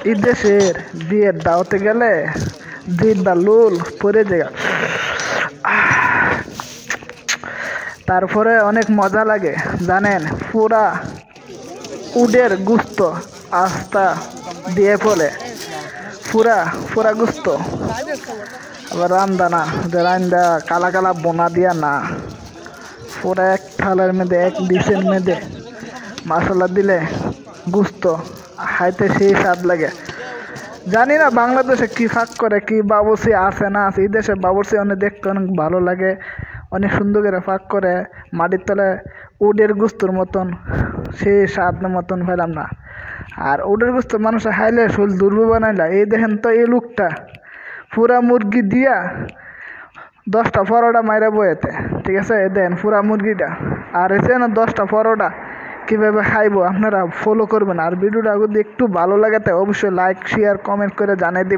এই দেশের বিয়ের দাওয়াতে গেলে জিদ বা লুল পরে যায়। তারপরে অনেক মজা লাগে জানেন, পুরা উডের গুস্ত আস্তা দিয়ে ফলে পুরা পুরা গুস্ত, আবার রান্দা না, যে রান্দা কালা কালা বোনা দিয়া না, পুরা এক থালার মধ্যে এক ডিশের মধ্যে মশলা দিলে গুস্ত খাইতে সেই স্বাদ লাগে। জানি না বাংলাদেশে কি ফাঁক করে, কি বাবুর্চি আছে না আছে। এই দেশে বাবুর্চি অনেক দেখতে অনেক ভালো লাগে, অনেক সুন্দর করে ফাঁক করে মাটির তলে উডের গুস্তর মতন সেই স্বাদ মতন পেলাম না। আর উডের গুস্ত মানুষের খাইলে শরীর দুর্বল বানাইলা। এই দেখেন তো এই লোকটা পুরা মুরগি দিয়া 10টা পরোটা মাইরা বয়েতে, ঠিক আছে? এ দেন পুরা মুরগিটা আর এসে না 10টা পরোটা কীভাবে খাইবো আপনারা ফলো করবেন। আর ভিডিওটা যদি একটু ভালো লাগে তাই অবশ্যই লাইক শেয়ার কমেন্ট করে জানিয়ে দিবেন।